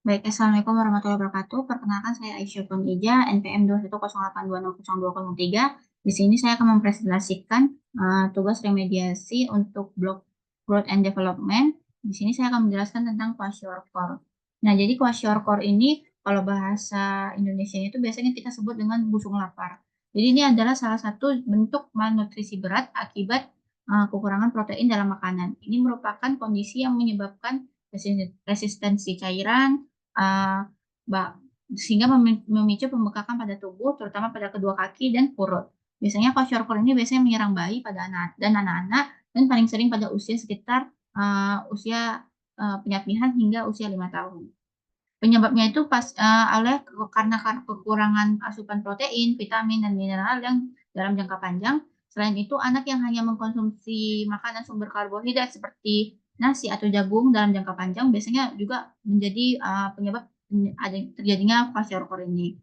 Baik, Assalamualaikum warahmatullahi wabarakatuh. Perkenalkan saya Aisyah Ija, NPM 210826003. Di sini saya akan mempresentasikan tugas remediasi untuk blok Growth and Development. Di sini saya akan menjelaskan tentang kwashiorkor. Nah, jadi kwashiorkor ini kalau bahasa Indonesia itu biasanya kita sebut dengan busung lapar. Jadi ini adalah salah satu bentuk malnutrisi berat akibat kekurangan protein dalam makanan. Ini merupakan kondisi yang menyebabkan resistensi cairan, uh, sehingga memicu pembekakan pada tubuh, terutama pada kedua kaki dan perut. Biasanya kwashiorkor ini biasanya menyerang bayi pada anak dan anak-anak, dan paling sering pada usia sekitar usia penyapingan hingga usia 5 tahun. Penyebabnya itu karena kekurangan asupan protein, vitamin, dan mineral yang dalam jangka panjang. Selain itu, anak yang hanya mengkonsumsi makanan sumber karbohidrat seperti nasi atau jagung dalam jangka panjang biasanya juga menjadi penyebab terjadinya kwashiorkor ini.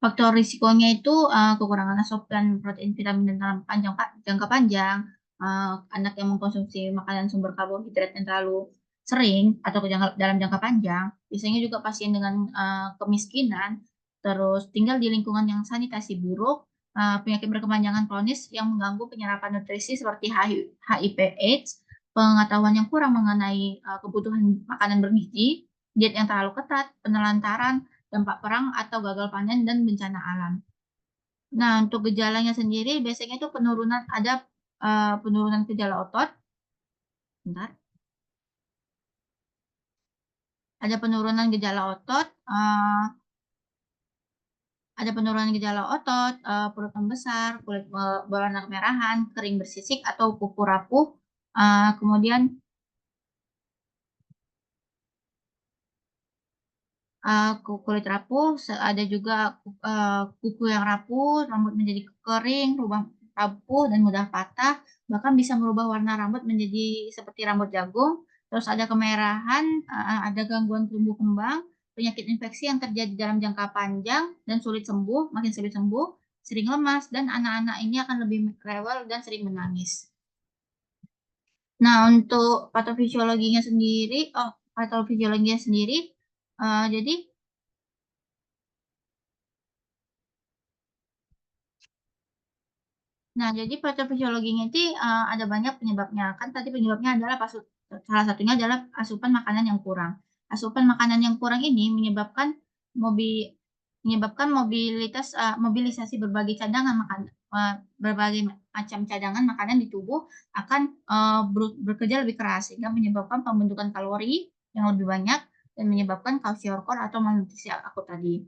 Faktor risikonya itu kekurangan asupan protein, vitamin dalam jangka panjang, anak yang mengkonsumsi makanan sumber karbohidrat yang terlalu sering atau dalam jangka panjang, biasanya juga pasien dengan kemiskinan, terus tinggal di lingkungan yang sanitasi buruk, penyakit berkepanjangan kronis yang mengganggu penyerapan nutrisi seperti HIV/AIDS, pengetahuan yang kurang mengenai kebutuhan makanan bergizi, diet yang terlalu ketat, penelantaran, dampak perang atau gagal panen dan bencana alam. Nah, untuk gejalanya sendiri biasanya itu penurunan gejala otot. Bentar. Ada penurunan gejala otot, perut membesar, kulit berwarna kemerahan, kering bersisik atau kuku rapuh. Kemudian kulit rapuh, ada juga kuku yang rapuh, rambut menjadi kering, lubang rapuh dan mudah patah, bahkan bisa merubah warna rambut menjadi seperti rambut jagung. Terus ada kemerahan, ada gangguan tumbuh kembang, penyakit infeksi yang terjadi dalam jangka panjang dan makin sulit sembuh, sering lemas, dan anak-anak ini akan lebih rewel dan sering menangis. Nah, untuk patofisiologinya sendiri, jadi Nah, jadi patofisiologinya itu ada banyak penyebabnya. Kan tadi penyebabnya adalah salah satunya adalah asupan makanan yang kurang. Asupan makanan yang kurang ini menyebabkan mobilisasi berbagai macam cadangan makanan di tubuh akan bekerja lebih keras sehingga menyebabkan pembentukan kalori yang lebih banyak dan menyebabkan kwashiorkor atau malnutrisi akut tadi.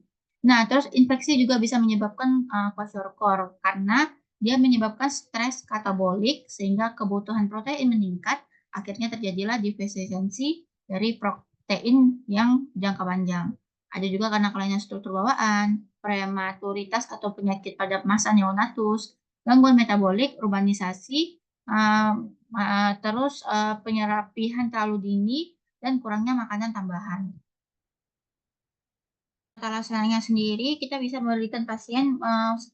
Nah, terus infeksi juga bisa menyebabkan kwashiorkor karena dia menyebabkan stres katabolik sehingga kebutuhan protein meningkat, akhirnya terjadilah defisiensi dari protein yang jangka panjang. Ada juga karena kelainan struktur bawaan, prematuritas atau penyakit pada masa neonatus, gangguan metabolik, urbanisasi, terus penyerapihan terlalu dini, dan kurangnya makanan tambahan. Tata laksananya sendiri, kita bisa memberikan pasien 10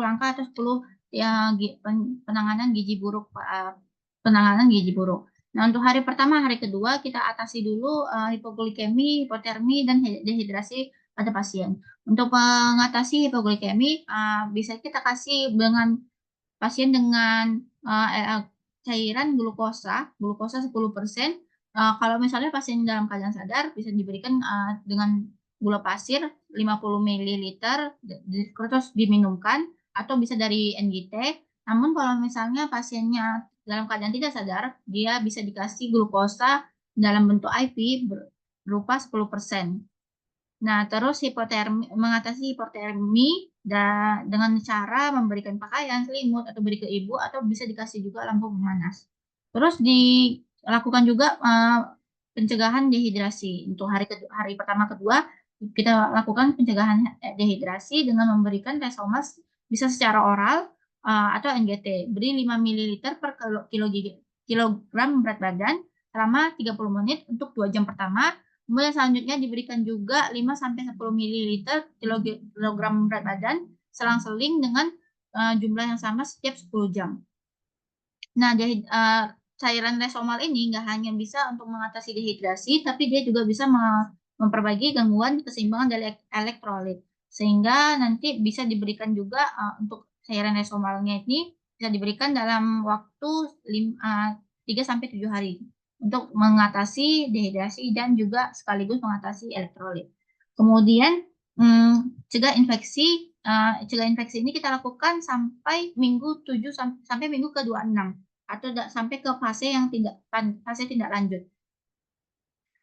langkah atau 10 penanganan gizi buruk. Nah, untuk hari pertama, hari kedua, kita atasi dulu hipoglikemi, hipotermi, dan dehidrasi pada pasien. Untuk mengatasi hipoglikemi, bisa kita kasih pasien dengan cairan glukosa 10%. Kalau misalnya pasien dalam keadaan sadar, bisa diberikan dengan gula pasir 50 ml, terus diminumkan, atau bisa dari NGT. Namun kalau misalnya pasiennya dalam keadaan tidak sadar, dia bisa dikasih glukosa dalam bentuk IV berupa 10%. Nah, terus mengatasi hipotermi dengan cara memberikan pakaian, selimut, atau beri ke ibu, atau bisa dikasih juga lampu pemanas. Terus dilakukan juga pencegahan dehidrasi. Untuk hari pertama kedua, kita lakukan pencegahan dehidrasi dengan memberikan Resomas bisa secara oral atau NGT. Beri 5 ml per kilogram berat badan selama 30 menit untuk 2 jam pertama. Kemudian selanjutnya diberikan juga 5-10 ml kilogram berat badan selang-seling dengan jumlah yang sama setiap 10 jam. Nah, cairan Resomal ini nggak hanya bisa untuk mengatasi dehidrasi, tapi dia juga bisa memperbaiki gangguan keseimbangan dari elektrolit, sehingga nanti bisa diberikan juga untuk cairan resomalnya ini bisa diberikan dalam waktu 3 sampai 7 hari untuk mengatasi dehidrasi dan juga sekaligus mengatasi elektrolit. Kemudian cegah infeksi ini kita lakukan sampai minggu 7 sampai minggu ke-26 atau sampai ke fase yang tindak lanjut.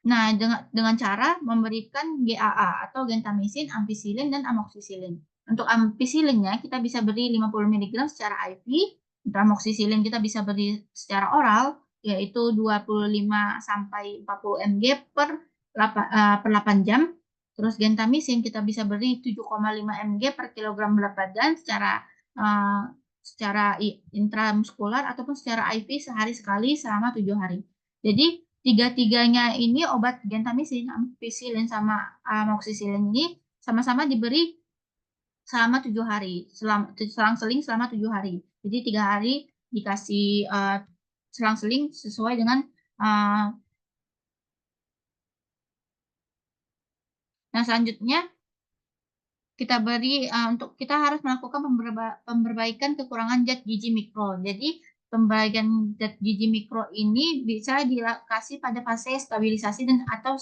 Nah, dengan cara memberikan GAA atau gentamicin, ampicillin, dan amoxicillin. Untuk ampicillinnya kita bisa beri 50 mg secara IV, untuk amoxicillin kita bisa beri secara oral, yaitu 25 sampai 40 mg per 8 jam. Terus gentamicin kita bisa beri 7,5 mg per kilogram berat badan secara intramuskular ataupun secara IV sehari sekali selama 7 hari. Jadi tiga-tiganya ini obat gentamicin, ampicillin, sama amoxicillin ini sama-sama diberi selama 7 hari, selang-seling selama 7 hari. Jadi 3 hari dikasih selang-seling sesuai dengan nah, selanjutnya kita beri untuk kita harus melakukan pemberbaikan kekurangan zat gizi mikro. Jadi pembagian zat gizi mikro ini bisa dikasih pada fase stabilisasi dan atau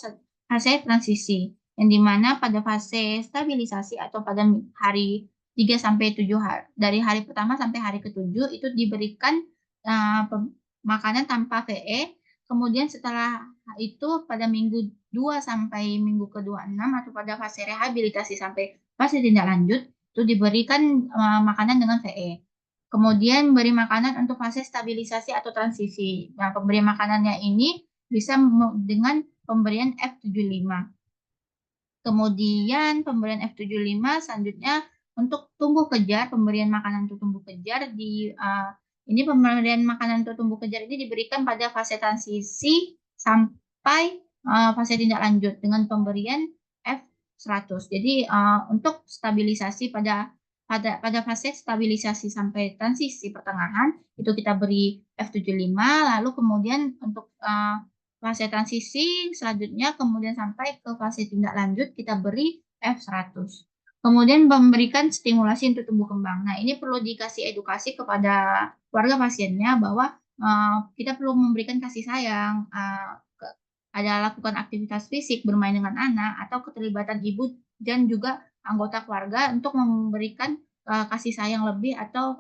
fase transisi, yang dimana pada fase stabilisasi atau pada hari 3 sampai 7 hari, dari hari pertama sampai hari ke-7 itu diberikan makanan tanpa VE. Kemudian setelah itu pada minggu 2 sampai minggu ke-26 atau pada fase rehabilitasi sampai fase tindak lanjut itu diberikan makanan dengan VE. Kemudian beri makanan untuk fase stabilisasi atau transisi. Nah, pemberian makanannya ini bisa dengan pemberian F75. Kemudian pemberian F75 selanjutnya untuk tumbuh kejar, pemberian makanan untuk tumbuh kejar ini pemberian makanan untuk tumbuh kejar ini diberikan pada fase transisi sampai fase tindak lanjut dengan pemberian F100. Jadi untuk stabilisasi pada fase stabilisasi sampai transisi pertengahan itu kita beri F75, lalu kemudian untuk fase transisi selanjutnya kemudian sampai ke fase tindak lanjut kita beri F100. Kemudian memberikan stimulasi untuk tumbuh kembang. Nah, ini perlu dikasih edukasi kepada keluarga pasiennya bahwa kita perlu memberikan kasih sayang, ada lakukan aktivitas fisik, bermain dengan anak, atau keterlibatan ibu dan juga anggota keluarga untuk memberikan kasih sayang lebih atau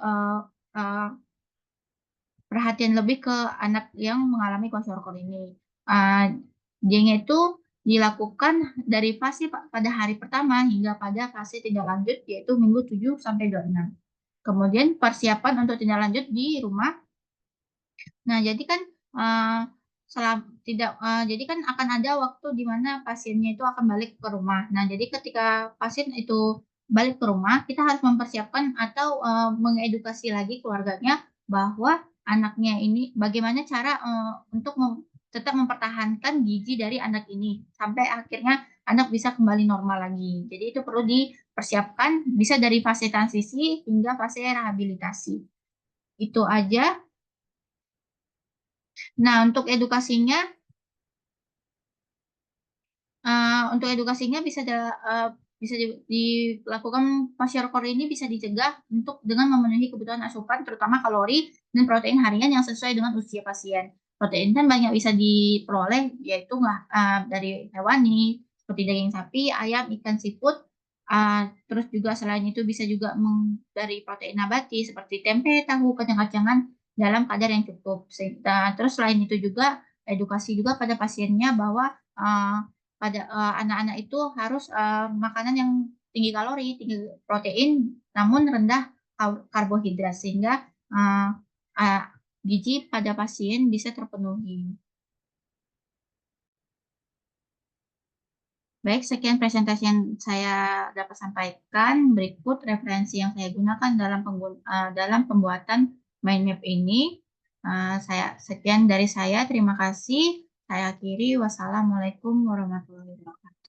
perhatian lebih ke anak yang mengalami kwashiorkor ini. Dia itu dilakukan dari fase pada hari pertama hingga pada fase tindak lanjut yaitu minggu 7 sampai 26. Kemudian persiapan untuk tindak lanjut di rumah. Nah, jadi kan jadi kan akan ada waktu di mana pasiennya itu akan balik ke rumah. Nah, jadi ketika pasien itu balik ke rumah, kita harus mempersiapkan atau mengedukasi lagi keluarganya bahwa anaknya ini bagaimana cara untuk tetap mempertahankan gizi dari anak ini sampai akhirnya anak bisa kembali normal lagi. Jadi itu perlu dipersiapkan bisa dari fase transisi hingga fase rehabilitasi. Itu aja. Nah, untuk edukasinya bisa dilakukan kwashiorkor ini bisa dicegah dengan memenuhi kebutuhan asupan terutama kalori dan protein harian yang sesuai dengan usia pasien. Protein kan banyak bisa diperoleh yaitu dari hewani seperti daging sapi, ayam, ikan, seafood. Terus juga selain itu bisa juga dari protein nabati seperti tempe, tahu, kacang-kacangan dalam kadar yang cukup. Terus selain itu juga edukasi juga pada pasiennya bahwa pada anak-anak itu harus makanan yang tinggi kalori, tinggi protein, namun rendah karbohidrat sehingga gizi pada pasien bisa terpenuhi. Baik, sekian presentasi yang saya dapat sampaikan. Berikut referensi yang saya gunakan dalam pembuatan mind map ini. Sekian dari saya. Terima kasih. Saya akhiri. Wassalamualaikum warahmatullahi wabarakatuh.